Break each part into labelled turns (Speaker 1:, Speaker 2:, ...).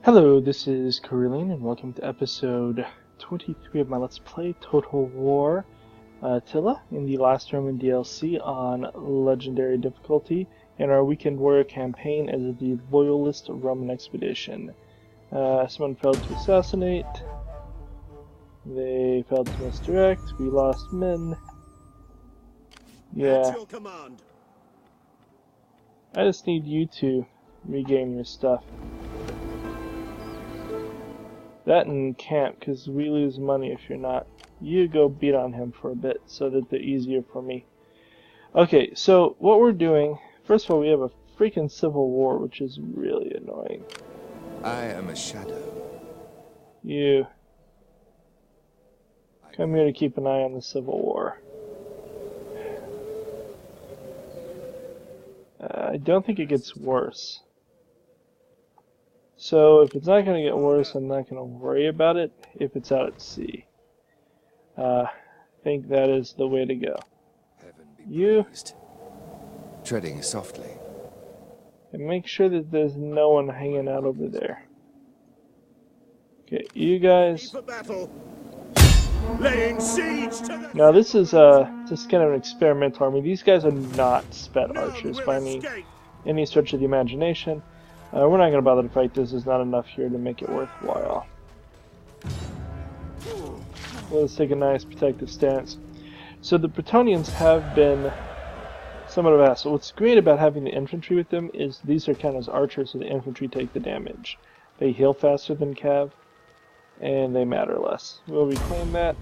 Speaker 1: Hello, this is Carillion, and welcome to episode 23 of my Let's Play Total War Attila in the last Roman DLC on Legendary difficulty in our Weekend Warrior campaign as the Loyalist Roman Expedition. Someone failed to assassinate, they failed to misdirect, we lost men. Yeah, I just need you to regain your stuff. That and camp, because we lose money if you're not. You go beat on him for a bit so that they're easier for me. Okay, so what we're doing, first of all, we have a freaking civil war, which is really annoying.
Speaker 2: I am a shadow.
Speaker 1: You come here to keep an eye on the civil war. I don't think it gets worse. So if it's not going to get worse, I'm not going to worry about it if it's out at sea. I think that is the way to go.
Speaker 2: Heaven be
Speaker 1: You
Speaker 2: praised. Treading softly.
Speaker 1: and make sure that there's no one hanging out over there. Okay, you guys.
Speaker 3: Laying siege to the
Speaker 1: Now this is just kind of an experimental army. These guys are not sped archers by any stretch of the imagination. We're not going to bother to fight this. There's not enough here to make it worthwhile. Let's take a nice protective stance. So the Bretonnians have been somewhat of assholes. What's great about having the infantry with them is these are kind of as archers, so the infantry take the damage. They heal faster than cav, and they matter less. We'll reclaim that.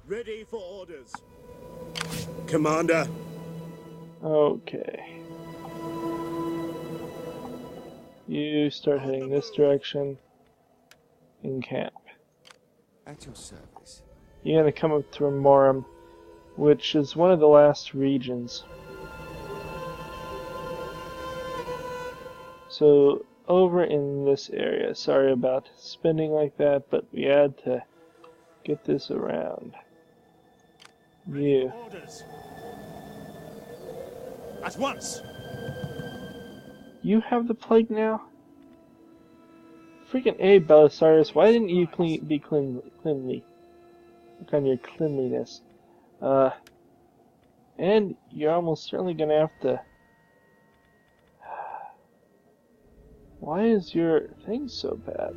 Speaker 3: ready for orders. Commander.
Speaker 1: Okay. You start heading this direction in camp.
Speaker 2: At your service.
Speaker 1: You're going to come up to Remorum, which is one of the last regions. So, over in this area. Sorry about spinning like that, but we had to get this around. You.
Speaker 3: Orders. At once.
Speaker 1: You have the plague now? Freaking A, Belisarius, why didn't you be cleanly? Look on your cleanliness. And you're almost certainly gonna have to... Why is your thing so bad?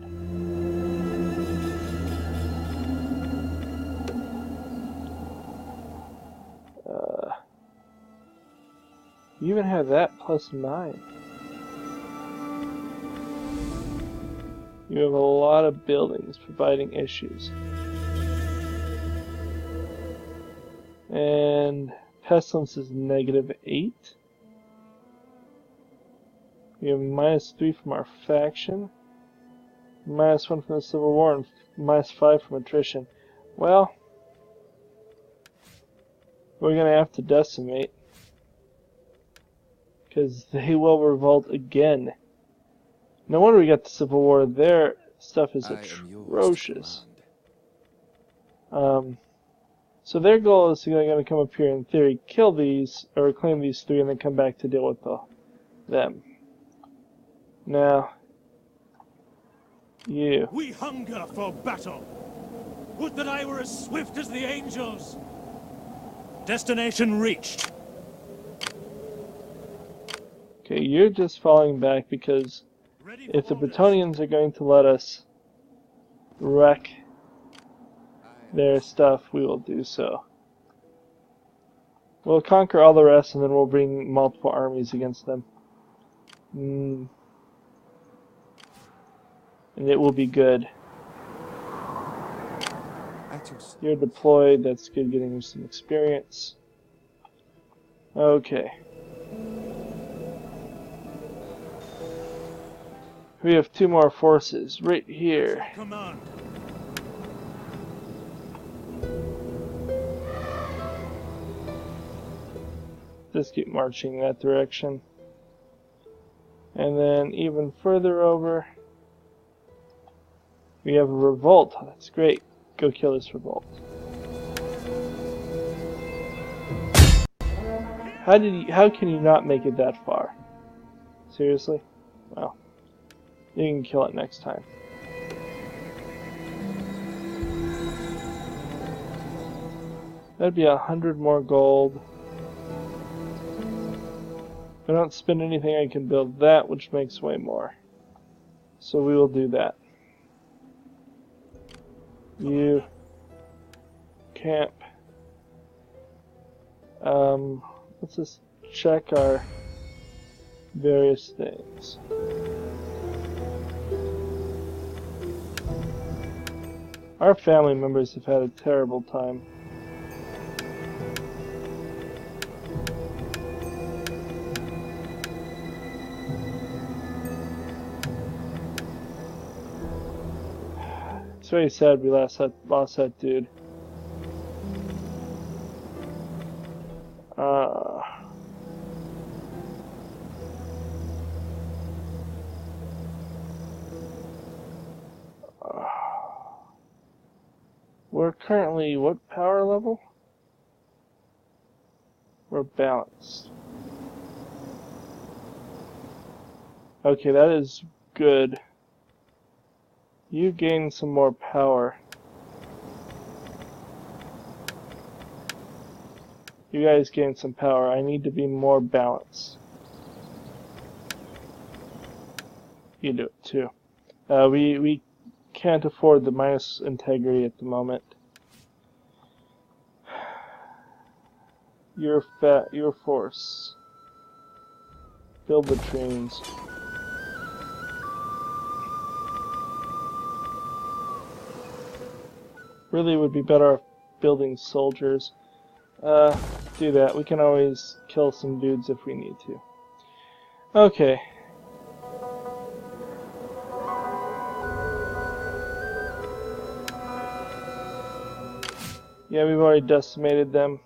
Speaker 1: You even have that plus 9. You have a lot of buildings providing issues. And pestilence is -8. We have -3 from our faction, -1 from the Civil War, and -5 from attrition. Well, we're gonna have to decimate, because they will revolt again. No wonder we got the Civil War. Their stuff is atrocious. So their goal is they're going to come up here in theory, kill these, or claim these 3, and then come back to deal with them. Now, you.
Speaker 3: We hunger for battle. Would that I were as swift as the angels. Destination reached.
Speaker 1: Okay, you're just falling back because if the Bretonnians are going to let us wreck their stuff, we will do so. We'll conquer all the rest, and then we'll bring multiple armies against them. And it will be good. You're deployed, that's good, getting you some experience. Okay. We have 2 more forces right here.
Speaker 3: Command.
Speaker 1: Just keep marching that direction. And then even further over, we have a revolt. Oh, that's great. Go kill this revolt. How can you not make it that far? Seriously? Well. You can kill it next time. That'd be 100 more gold. If I don't spend anything, I can build that, which makes way more. So we will do that. You camp. Let's just check our various things. Our family members have had a terrible time. It's very sad we lost that dude. We're currently what power level? We're balanced. Okay, that is good. You gain some more power. You guys gain some power. I need to be more balanced. You do it too. We can't afford the minus integrity at the moment. Your force. Build the trains. Really would be better off building soldiers. Do that. We can always kill some dudes if we need to. Okay. Yeah, we've already decimated them.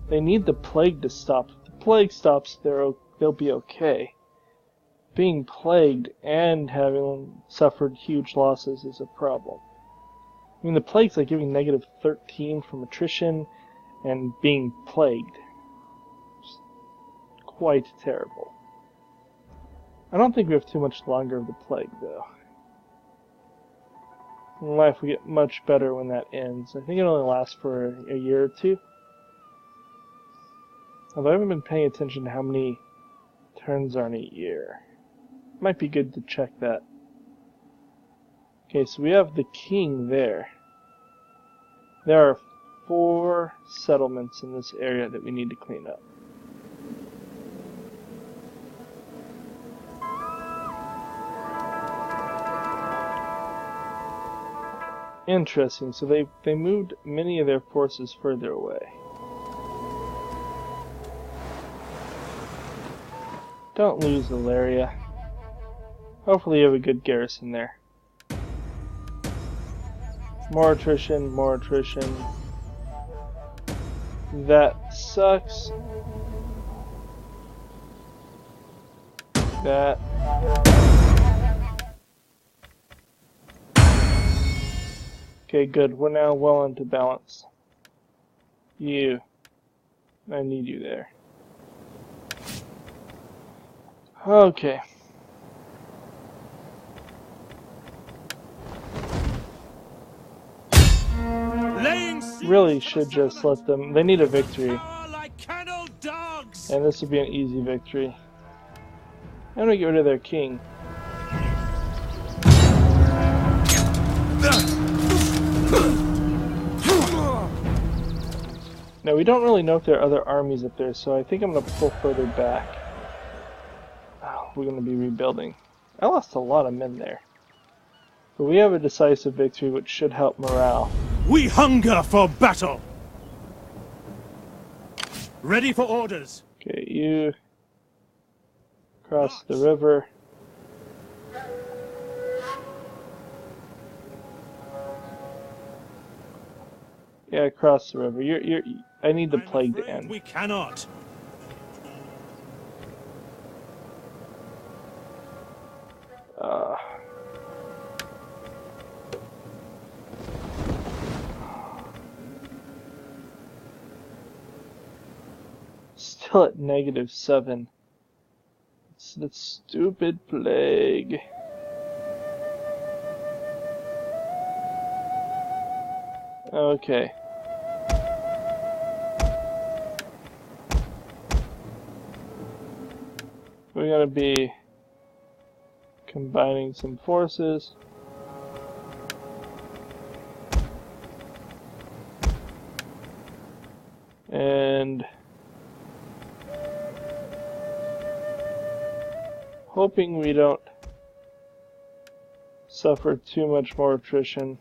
Speaker 1: They need the plague to stop. If the plague stops, they'll be okay. Being plagued and having suffered huge losses is a problem. I mean, the plague's like giving negative 13 from attrition and being plagued. It's quite terrible. I don't think we have too much longer of the plague, though. In life, we get much better when that ends. I think it only lasts for a year or two. Although I haven't been paying attention to how many turns are in a year. Might be good to check that. Okay, so we have the king there. There are 4 settlements in this area that we need to clean up. Interesting, so they moved many of their forces further away. Don't lose Ilaria. Hopefully you have a good garrison there. More attrition, more attrition. That sucks. That. Okay, good. We're now well into balance. You. I need you there. Okay. Really should just let them. They need a victory. And this would be an easy victory. I'm gonna get rid of their king. Now we don't really know if there are other armies up there, so I think I'm gonna pull further back. Oh, we're gonna be rebuilding. I lost a lot of men there. But we have a decisive victory which should help morale.
Speaker 3: We hunger for battle! Ready for orders!
Speaker 1: Okay, you cross the river. Yeah, cross the river. I need the plague to end.
Speaker 3: We cannot. Still at -7. It's
Speaker 1: The stupid plague. Okay. We're gonna be combining some forces. And hoping we don't suffer too much more attrition.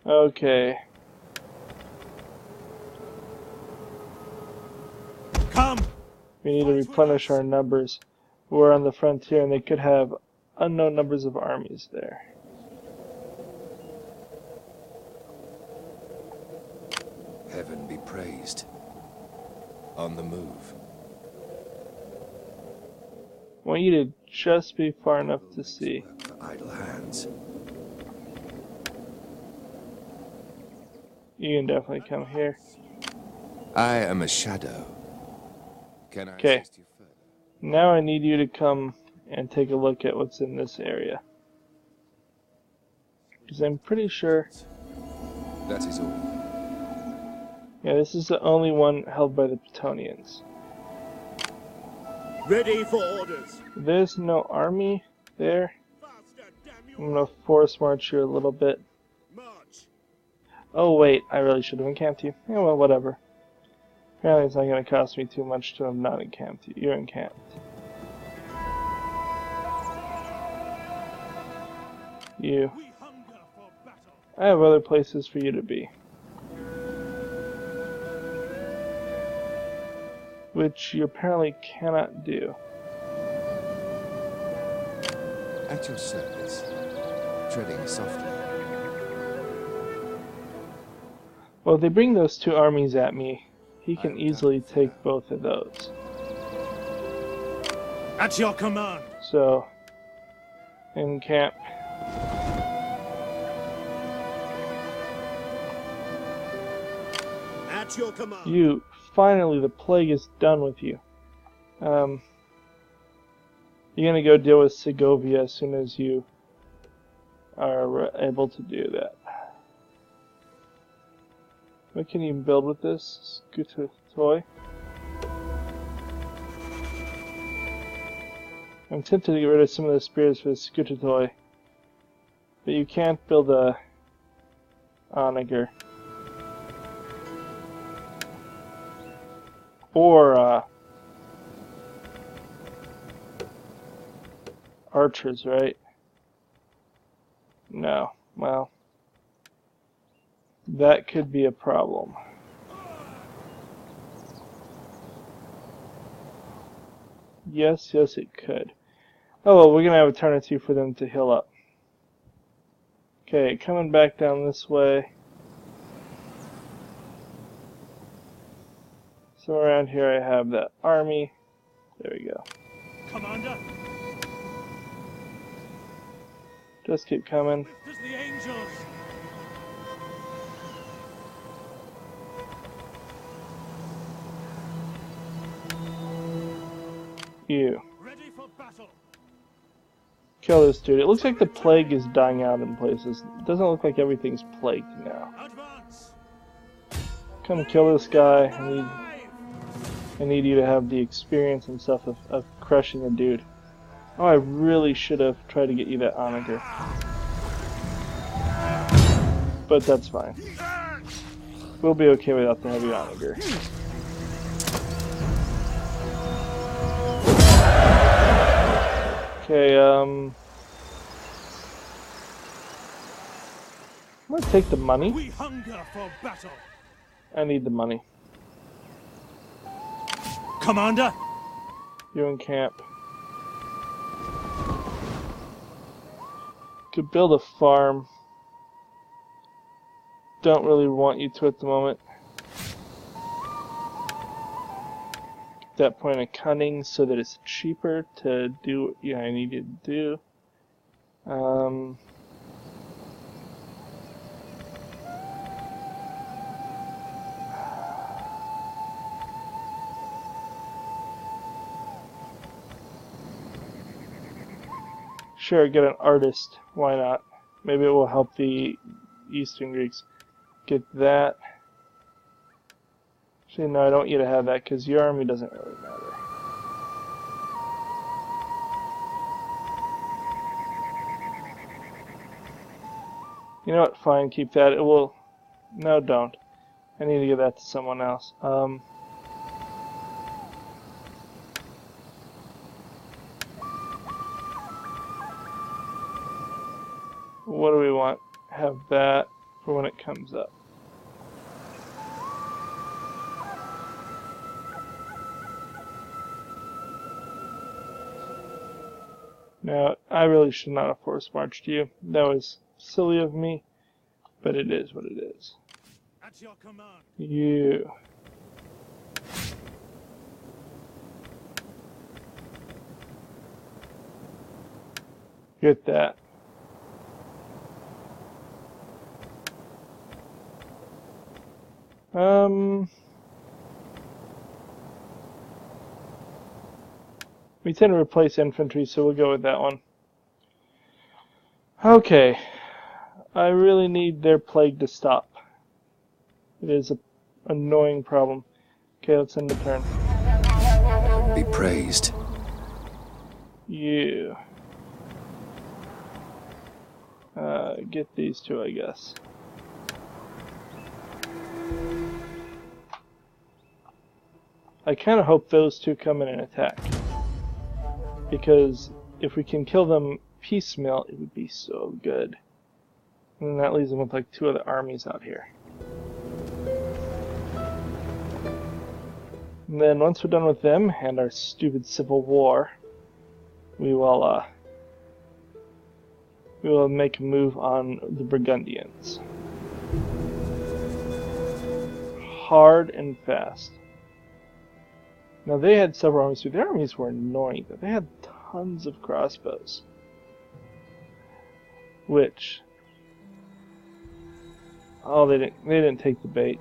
Speaker 1: Okay.
Speaker 3: Come!
Speaker 1: We need to replenish our numbers. We're on the frontier and they could have unknown numbers of armies there.
Speaker 2: Heaven be praised. On the move.
Speaker 1: I want you to just be far enough to see.
Speaker 2: Work for idle hands.
Speaker 1: You can definitely come here.
Speaker 2: I am a shadow. Can I
Speaker 1: Okay.
Speaker 2: assist you further?
Speaker 1: Now I need you to come and take a look at what's in this area. Because I'm pretty sure...
Speaker 2: That is all.
Speaker 1: Yeah, this is the only one held by the Petonians.
Speaker 3: Ready for orders.
Speaker 1: There's no army there.
Speaker 3: Faster, damn
Speaker 1: I'm gonna force march you a little bit.
Speaker 3: March.
Speaker 1: Oh wait, I really should have encamped you. Yeah, well, whatever. Apparently it's not gonna cost me too much to have not encamped you. You're encamped. You.
Speaker 3: We hunger for battle.
Speaker 1: I have other places for you to be. Which you apparently cannot do.
Speaker 2: At your service. Treading softly.
Speaker 1: Well, if they bring those two armies at me, he can easily take both of those.
Speaker 3: At your command.
Speaker 1: So, encamp.
Speaker 3: At your command.
Speaker 1: You, finally, the plague is done with you. You're gonna go deal with Segovia as soon as you are able to do that. What can you build with this? Scooter toy. I'm tempted to get rid of some of the spears for the scooter toy, but you can't build a onager. Or archers, right? No. Well, that could be a problem. Yes, it could. Oh well, we're gonna have a turn or two for them to heal up. Okay, coming back down this way. So around here I have that army. There we go.
Speaker 3: Commander.
Speaker 1: Just keep coming.
Speaker 3: Swift as the angels.
Speaker 1: You.
Speaker 3: Ready for battle.
Speaker 1: Kill this dude. It looks like the plague is dying out in places. It doesn't look like everything's plagued now.
Speaker 3: Advance.
Speaker 1: Come kill this guy. I need you to have the experience and stuff of crushing a dude. Oh, I really should have tried to get you that onager. But that's fine. We'll be okay without the heavy onager. Okay, I'm gonna take the money.
Speaker 3: We hunger for battle.
Speaker 1: I need the money.
Speaker 3: Commander.
Speaker 1: You in camp. Could build a farm. Don't really want you to at the moment. Get that point of cunning so that it's cheaper to do what I need you to do. Sure, get an artist. Why not? Maybe it will help the Eastern Greeks. Get that. Actually, no, I don't want you to have that because your army doesn't really matter. You know what? Fine, keep that. It will... No, don't. I need to give that to someone else. What do we want? Have that for when it comes up. Now, I really should not have force marched you. That was silly of me, but it is what it is.
Speaker 3: At your command.
Speaker 1: You. Get that. We tend to replace infantry, so we'll go with that one. Okay. I really need their plague to stop. It is an annoying problem. Okay, let's end the turn.
Speaker 2: Be praised.
Speaker 1: You. Get these two, I guess. I kind of hope those two come in and attack. Because if we can kill them piecemeal, it would be so good. And then that leaves them with like two other armies out here. And then once we're done with them and our stupid civil war, we will make a move on the Burgundians. Hard and fast. Now they had several armies too. Their armies were annoying, but they had tons of crossbows. Which, oh, they didn't take the bait.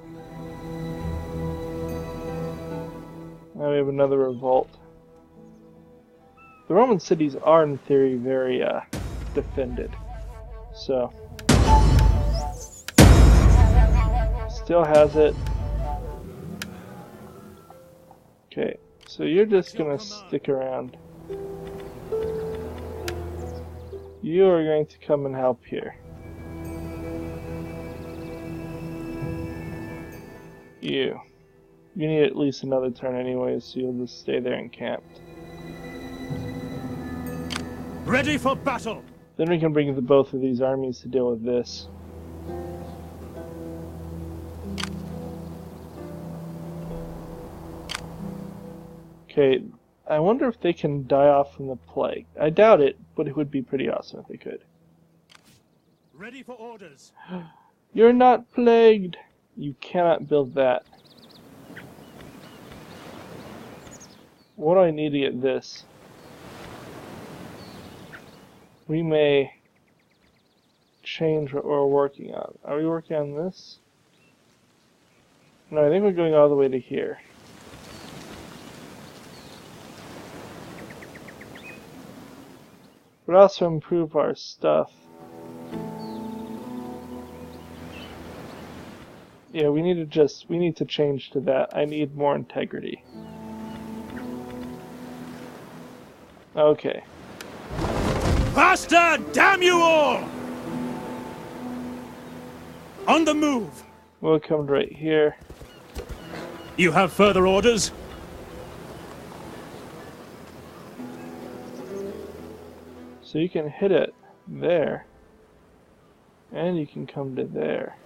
Speaker 1: Now we have another revolt. The Roman cities are in theory very defended. So still has it. Okay, so you're just gonna stick around. You are going to come and help here. You need at least another turn anyway, so you'll just stay there encamped.
Speaker 3: Ready for battle!
Speaker 1: Then we can bring the both of these armies to deal with this. Okay, I wonder if they can die off from the plague. I doubt it, but it would be pretty awesome if they could.
Speaker 3: Ready for orders.
Speaker 1: You're not plagued! You cannot build that. What do I need to get this? We may change what we're working on. Are we working on this? No, I think we're going all the way to here. But also improve our stuff. Yeah, we need to change to that. I need more integrity. Okay.
Speaker 3: Faster, damn you all! On the move!
Speaker 1: We'll come right here.
Speaker 3: You have further orders?
Speaker 1: So you can hit it there. And you can come to there.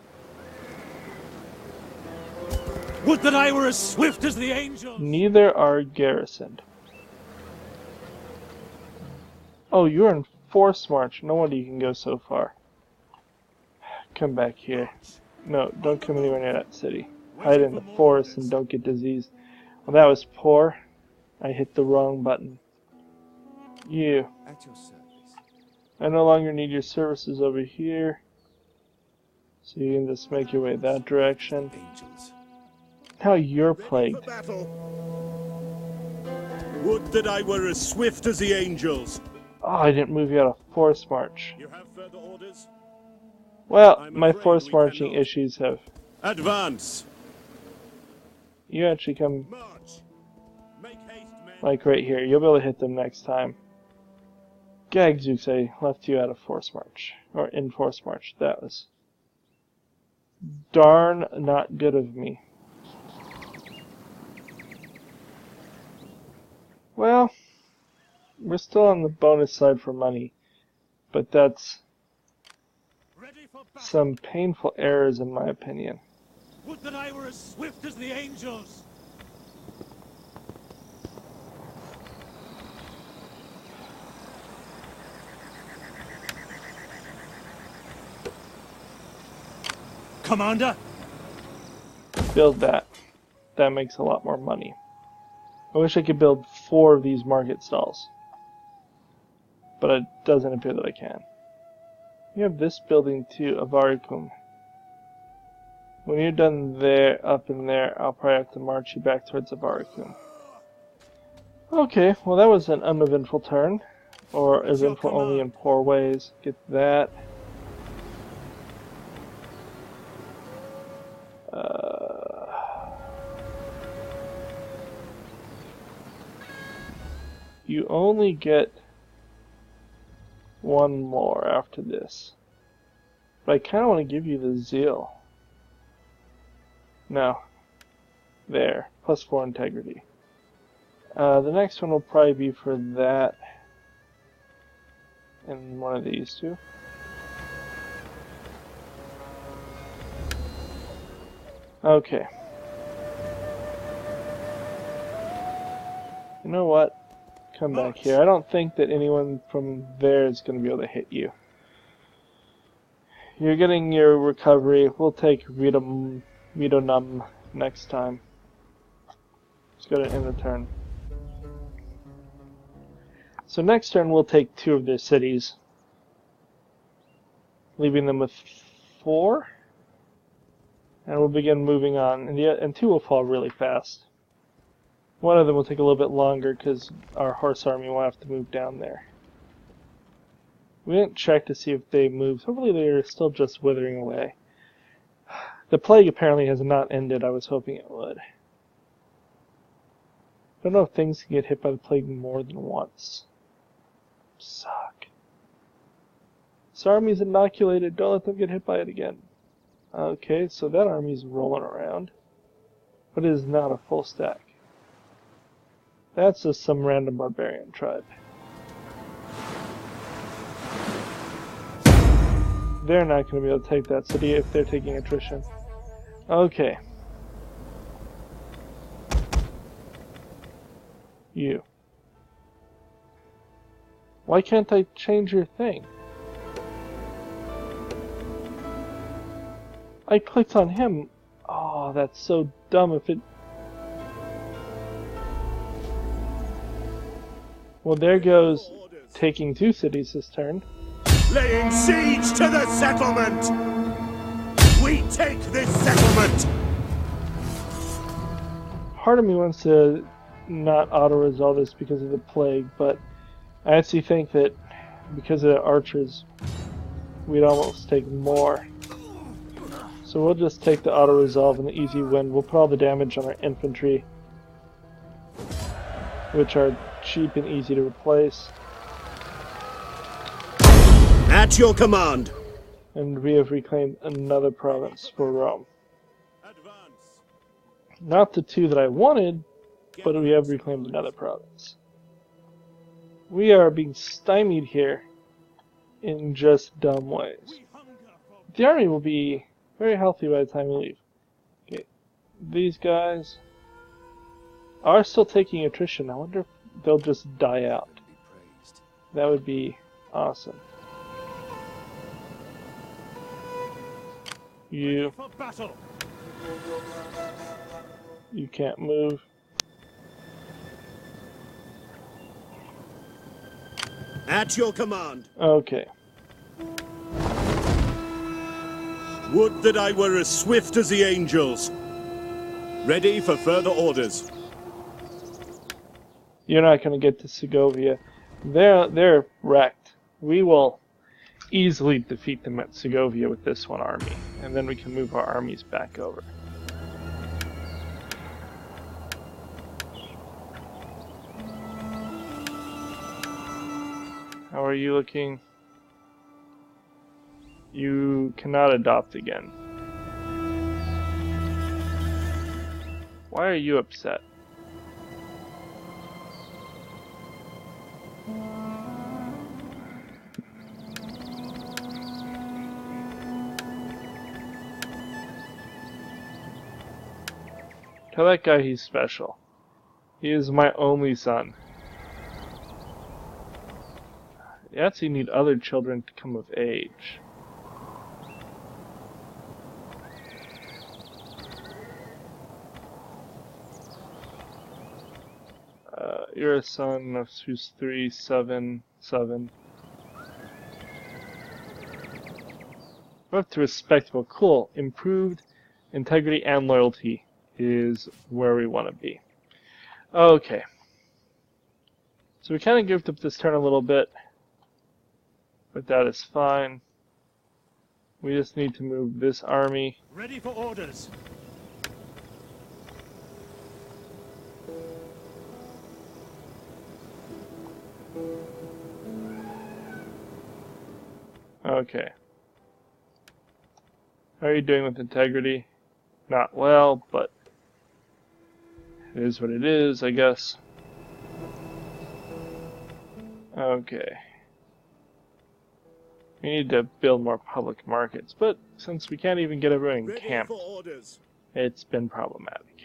Speaker 3: Would that I were as swift as the angels!
Speaker 1: Neither are garrisoned. Oh, you're in force march. No wonder you can go so far. Come back here. No, don't come anywhere near that city. Hide in the forest and don't get diseased. Well, that was poor. I hit the wrong button. You.
Speaker 2: At your service.
Speaker 1: I no longer need your services over here. So you can just make your way that direction.
Speaker 2: Angels.
Speaker 1: Now you're plagued.
Speaker 3: Would that I were as swift as the angels.
Speaker 1: Oh, I didn't move you out of force march.
Speaker 3: You have further orders?
Speaker 1: Well,
Speaker 3: I'm
Speaker 1: my
Speaker 3: afraid
Speaker 1: force
Speaker 3: we
Speaker 1: marching
Speaker 3: cannot.
Speaker 1: issues have...
Speaker 3: Advance!
Speaker 1: You actually come,
Speaker 3: March! Make haste, men!
Speaker 1: like, right here. You'll be able to hit them next time. Gagzooks, I left you out of force march. Or in force march. That was darn not good of me. Well, we're still on the bonus side for money. But that's
Speaker 3: Ready for battle!
Speaker 1: some painful errors in my opinion.
Speaker 3: Would that I were as swift as the angels! Commander!
Speaker 1: Build that. That makes a lot more money. I wish I could build 4 of these market stalls. But it doesn't appear that I can. You have this building too, Avaricum. When you're done there, up in there, I'll probably have to march you back towards Avaricum. Okay, well that was an uneventful turn. Or eventful only in poor ways. Get that. You only get 1 more after this. But I kind of want to give you the zeal. No. There. +4 integrity. The next one will probably be for that. And one of these two. Okay. You know what? Come back here. I don't think that anyone from there is going to be able to hit you. You're getting your recovery. We'll take Vidonum next time. Let's go to end the turn. So next turn we'll take 2 of their cities, leaving them with 4, and we'll begin moving on. And 2 will fall really fast. One of them will take a little bit longer because our horse army will have to move down there. We didn't check to see if they moved. Hopefully they're still just withering away. The plague apparently has not ended. I was hoping it would. I don't know if things can get hit by the plague more than once. Suck. This army's inoculated. Don't let them get hit by it again. Okay, so that army's rolling around. But it is not a full stack. That's just some random barbarian tribe. They're not going to be able to take that city if they're taking attrition. Okay. You. Why can't I change your thing? I clicked on him. Oh, that's so dumb if it... Well, there goes taking 2 cities this turn.
Speaker 3: Laying siege to the settlement! We take this settlement!
Speaker 1: Part of me wants to not auto-resolve this because of the plague, but I actually think that because of the archers, we'd almost take more. So we'll just take the auto-resolve and the easy win. We'll put all the damage on our infantry, which are cheap and easy to replace.
Speaker 3: At your command!
Speaker 1: And we have reclaimed another province for Rome.
Speaker 3: Advance!
Speaker 1: Not the 2 that I wanted, but we have reclaimed another province. We are being stymied here in just dumb ways. The army will be very healthy by the time we leave. Okay, these guys are still taking attrition. I wonder if they'll just die out. That would be awesome. You can't move.
Speaker 3: At your command.
Speaker 1: Okay.
Speaker 3: Would that I were as swift as the angels. Ready for further orders.
Speaker 1: You're not going to get to Segovia. They're wrecked. We will easily defeat them at Segovia with this one army, and then we can move our armies back over. How are you looking? You cannot adopt again. Why are you upset? Tell that guy he's special. He is my only son. You actually need other children to come of age. You're a son of who's 3, 7, 7. We're up to respectable. Cool. Improved integrity and loyalty is where we want to be. Okay. So we kind of goofed up this turn a little bit, but that is fine. We just need to move this army.
Speaker 3: Ready for orders.
Speaker 1: Okay. How are you doing with integrity? Not well, but it is what it is, I guess. Okay. We need to build more public markets, but since we can't even get everyone in camp, it's been problematic.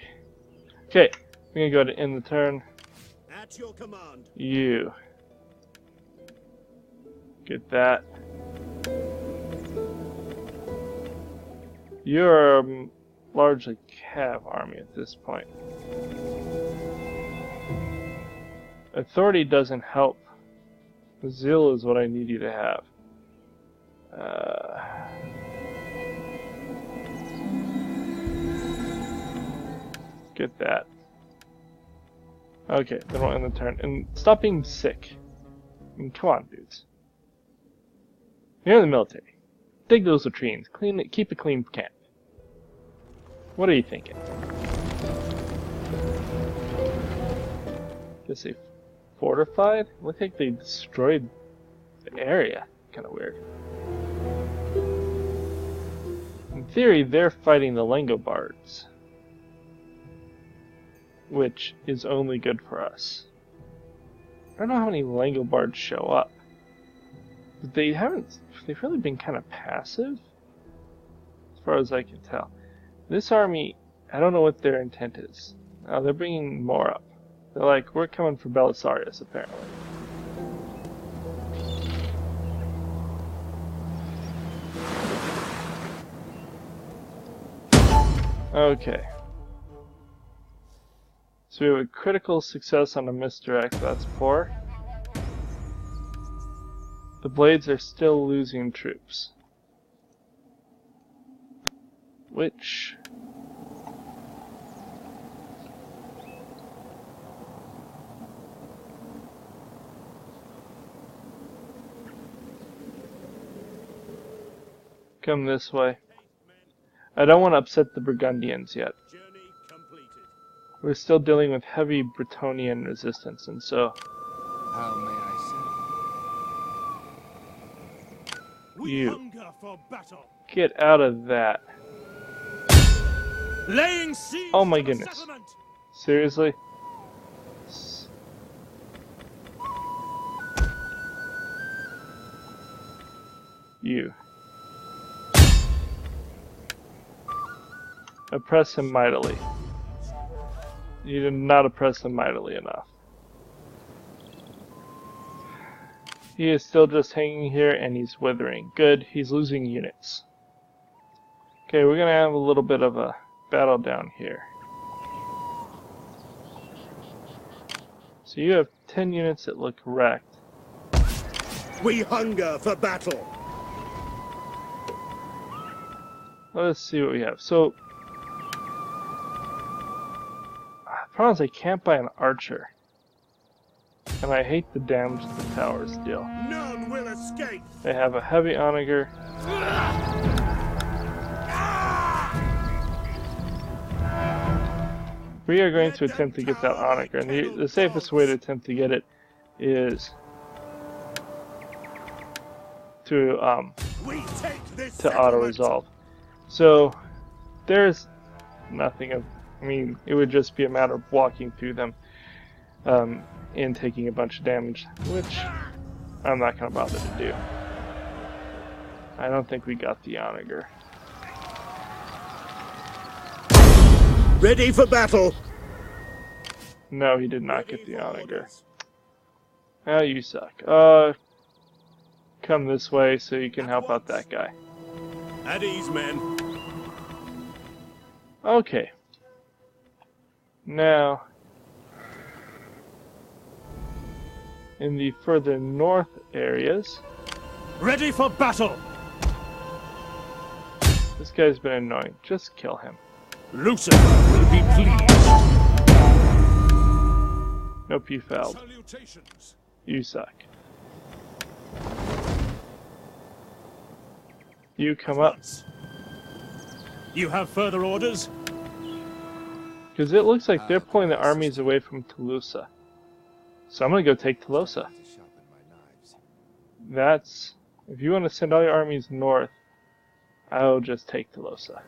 Speaker 1: Okay, we're gonna go to end the turn.
Speaker 3: At your command.
Speaker 1: You get that. You're a largely Cav army at this point. Authority doesn't help. Zeal is what I need you to have. Get that. Okay, then we'll end the turn. And stop being sick. I mean, come on, dudes. You're in the military. Dig those latrines. Clean it. Keep a clean camp. What are you thinking? Guess they fortified? Look like they destroyed the area. Kind of weird. In theory, they're fighting the Langobards, which is only good for us. I don't know how many Langobards show up. But they've really been kind of passive, as far as I can tell. This army, I don't know what their intent is. Oh, they're bringing more up. They're like, we're coming for Belisarius, apparently. Okay. So we have a critical success on a misdirect, that's poor. The Blades are still losing troops. Which... come this way. I don't want to upset the Burgundians yet. We're still dealing with heavy Bretonnian resistance, and so...
Speaker 2: How may I
Speaker 1: you get out of that.
Speaker 3: Laying siege
Speaker 1: oh my
Speaker 3: to the
Speaker 1: goodness.
Speaker 3: settlement.
Speaker 1: Seriously? You. Oppress him mightily. You did not oppress him mightily enough. He is still just hanging here and he's withering. Good, he's losing units. Okay, we're gonna have a little bit of a battle down here. So you have 10 units that look wrecked.
Speaker 3: We hunger for battle.
Speaker 1: Let's see what we have. So, the problem is I can't buy an archer. And I hate the damage the towers deal.
Speaker 3: None will escape.
Speaker 1: They have a heavy onager. We are going to attempt to get that onager, and the safest way to attempt to get it is to auto-resolve. So there's nothing of, I mean, it would just be a matter of walking through them and taking a bunch of damage, which I'm not going to bother to do. I don't think we got the onager.
Speaker 3: Ready for battle.
Speaker 1: No, he did not get the onager. Oh, you suck. Come this way so you can help out that guy.
Speaker 3: At ease, men.
Speaker 1: Okay. Now, in the further north areas,
Speaker 3: Ready for battle.
Speaker 1: this guy's been annoying. Just kill him.
Speaker 3: Lucifer will be pleased.
Speaker 1: Nope, you failed.
Speaker 3: Salutations.
Speaker 1: You suck. You come up.
Speaker 3: You have further orders?
Speaker 1: Because it looks like they're pulling the armies away from Tolosa. So I'm going to go take Tolosa. That's... If you want to send all your armies north, I'll just take Tolosa.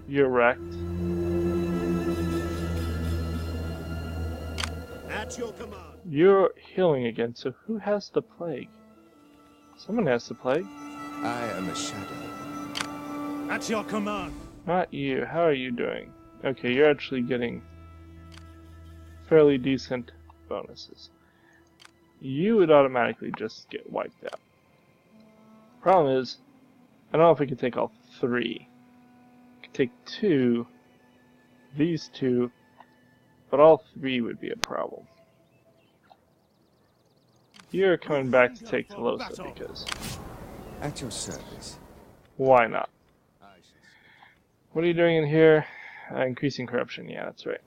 Speaker 1: You're wrecked.
Speaker 3: At your command.
Speaker 1: You're healing again, so who has the plague? Someone has the plague.
Speaker 2: I am a shadow.
Speaker 3: At your command.
Speaker 1: Not you. How are you doing? Okay, you're actually getting fairly decent bonuses. You would automatically just get wiped out. Problem is, I don't know if we can take all three. I could take two, these two, but all three would be a problem. You're coming back to take Tolosa because...
Speaker 2: At your service.
Speaker 1: Why not? What are you doing in here? Increasing corruption, yeah, that's right.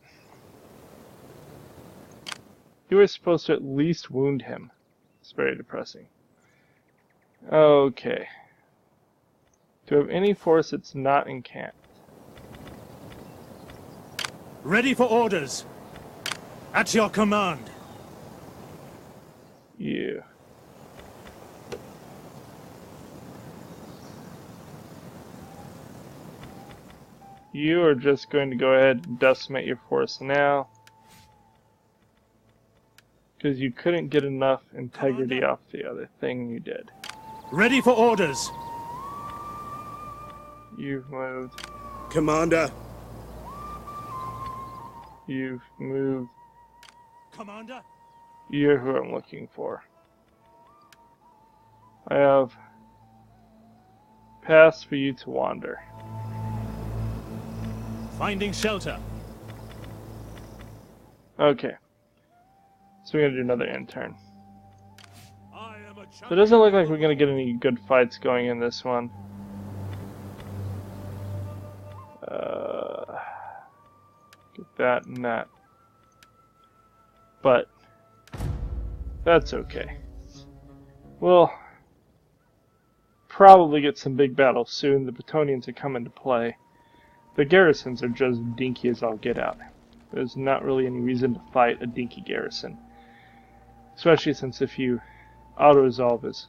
Speaker 1: You were supposed to at least wound him. It's very depressing. Okay. Do we have any force that's not encamped?
Speaker 3: Ready for orders. At your command.
Speaker 1: You. You are just going to go ahead and decimate your force now. Because you couldn't get enough integrity off the other thing you did.
Speaker 3: Ready for orders.
Speaker 1: You've moved.
Speaker 3: Commander.
Speaker 1: You've moved.
Speaker 3: Commander.
Speaker 1: You're who I'm looking for. I have passed for you to wander.
Speaker 3: Finding shelter.
Speaker 1: Okay. So we're going to do another intern.
Speaker 3: I am a
Speaker 1: So it doesn't look like we're going to get any good fights going in this one. Get that and that. But that's okay. We'll probably get some big battles soon. The Bretonnians are coming to play. The garrisons are just dinky as all get out. There's not really any reason to fight a dinky garrison. Especially since if you auto-resolve is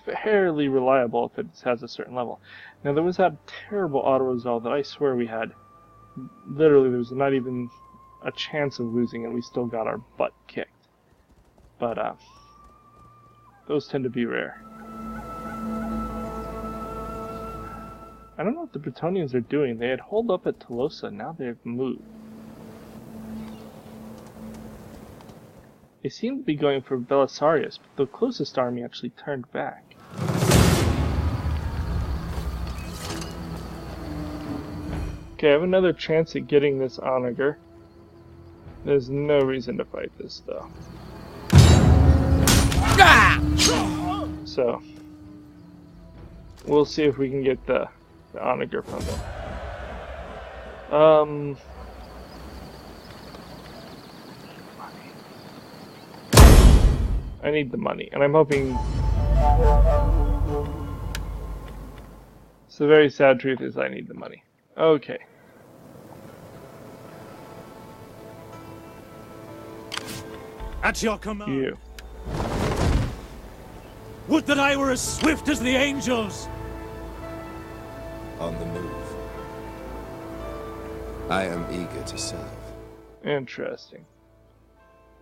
Speaker 1: fairly reliable if it has a certain level. Now there was that terrible auto-resolve that I swear we had. Literally there was not even a chance of losing and we still got our butt kicked. But those tend to be rare. I don't know what the Bretonnians are doing. They had holed up at Tolosa, now they've moved. They seem to be going for Belisarius, but the closest army actually turned back. Okay, I have another chance at getting this onager. There's no reason to fight this, though. So, we'll see if we can get the onager from them. I need the money, and I'm hoping... So the very sad truth is I need the money. Okay.
Speaker 3: At your command.
Speaker 1: You.
Speaker 3: Would that I were as swift as the angels!
Speaker 2: On the move. I am eager to serve.
Speaker 1: Interesting.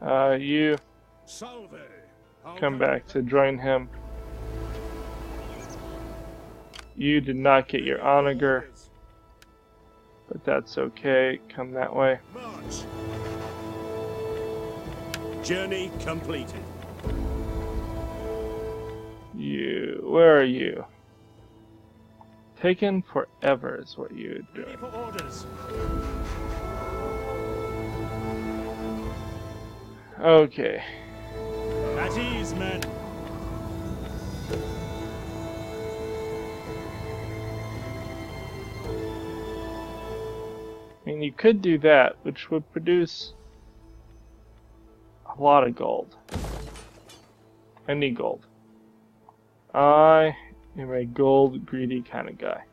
Speaker 1: You
Speaker 3: Salve.
Speaker 1: come back to join him. You did not get your onager, but that's okay. Come that way.
Speaker 3: March. Journey completed.
Speaker 1: You, where are you? Taken forever is what you're
Speaker 3: Ready
Speaker 1: doing.
Speaker 3: for orders.
Speaker 1: Okay.
Speaker 3: At ease, men.
Speaker 1: I mean, you could do that, which would produce a lot of gold. I need gold. I am a gold greedy kind of guy.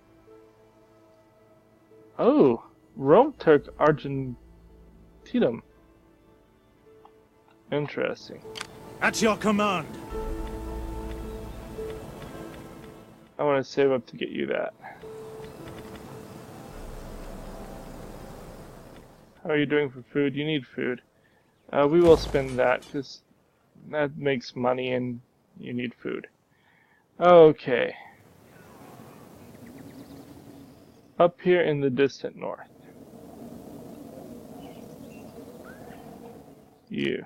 Speaker 1: Oh, Rome took Argentinum. Interesting.
Speaker 3: At your command.
Speaker 1: I want to save up to get you that. How are you doing for food? You need food. We will spend that, because that makes money and you need food. Okay. Up here in the distant north. You.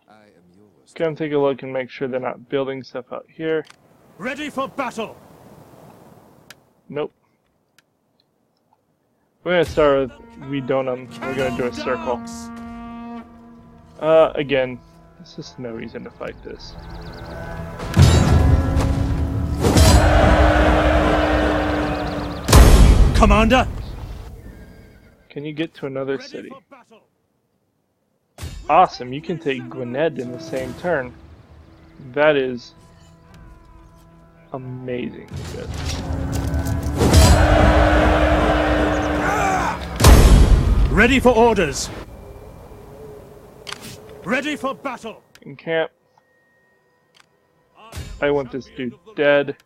Speaker 2: I am yours.
Speaker 1: Come take a look and make sure they're not building stuff out here.
Speaker 3: Ready for battle.
Speaker 1: Nope. We're gonna start with Redonum. We're gonna do a circle. Again, there's just no reason to fight this.
Speaker 3: Commander.
Speaker 1: Can you get to another
Speaker 3: Ready
Speaker 1: city?
Speaker 3: for battle.
Speaker 1: Awesome, you can take Gwynedd in the same turn. That is amazing good.
Speaker 3: Ready for orders. Ready for battle.
Speaker 1: In camp. I want this dude dead.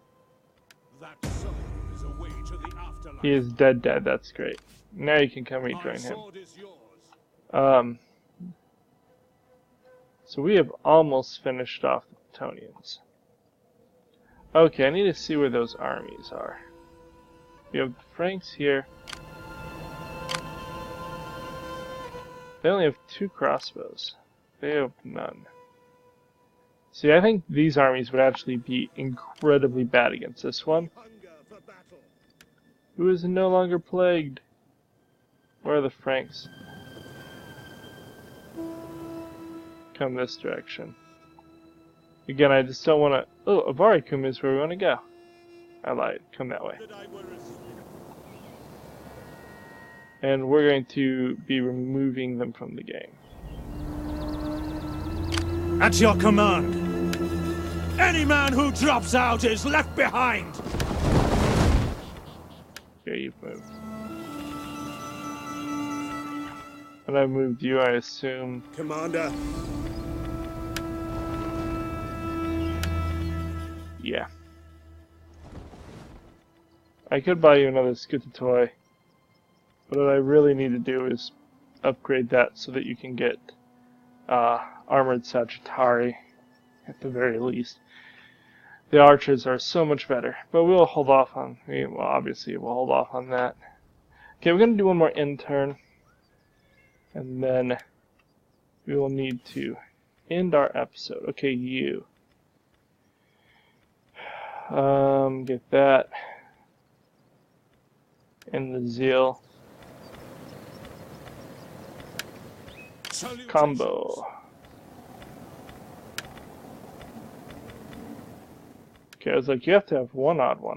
Speaker 3: That soul is a way to the afterlife.
Speaker 1: He is dead, that's great. Now you can come rejoin him.
Speaker 3: Sword is yours.
Speaker 1: So we have almost finished off the Tonians. Okay, I need to see where those armies are. We have the Franks here. They only have 2 crossbows. They have none. See, I think these armies would actually be incredibly bad against this one.
Speaker 3: Hunger for battle.
Speaker 1: Who is no longer plagued? Where are the Franks? Come this direction. Again, I just don't want to... Oh, Avaricum is where we want to go. I lied. Come that way.
Speaker 3: That I were as
Speaker 1: And we're going to be removing them from the game.
Speaker 3: At your command. Any man who drops out is left behind.
Speaker 1: Okay, you've moved. And I moved you, I assume.
Speaker 3: Commander.
Speaker 1: Yeah. I could buy you another Scooter toy. But what I really need to do is upgrade that so that you can get Armored Sagittari at the very least. The archers are so much better, but we'll hold off on, well, obviously we'll hold off on that. Okay, we're going to do one more end turn, and then we will need to end our episode. Okay, you. Get that. And the Zeal. Combo. Okay, I was like, you have to have one odd one.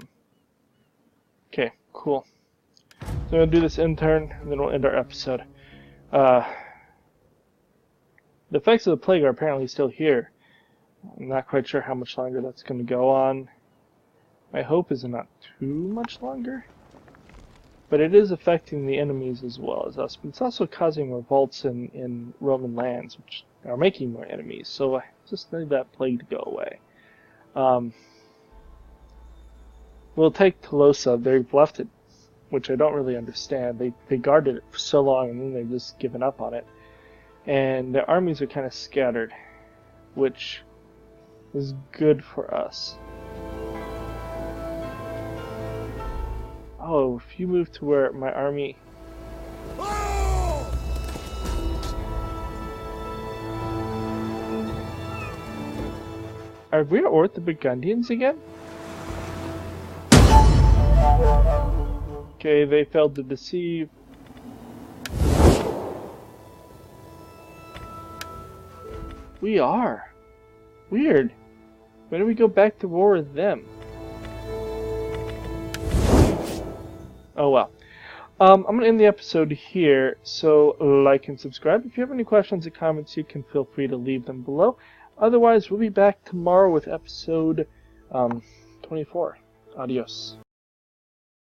Speaker 1: Okay, cool. So I'm going to do this in turn, and then we'll end our episode. The effects of the plague are apparently still here. I'm not quite sure how much longer that's going to go on. My hope is not too much longer. But it is affecting the enemies as well as us. But it's also causing revolts in Roman lands, which are making more enemies. So I just need that plague to go away. We'll take Tolosa. They've left it, which I don't really understand. They guarded it for so long and then they've just given up on it. And their armies are kind of scattered, which is good for us. Oh, if you move to where my army... Are we at war with the Burgundians again? Okay, they failed to deceive. We are. Weird. When do we go back to war with them? Oh well. I'm going to end the episode here, so like and subscribe. If you have any questions or comments, you can feel free to leave them below. Otherwise, we'll be back tomorrow with episode 24. Adios.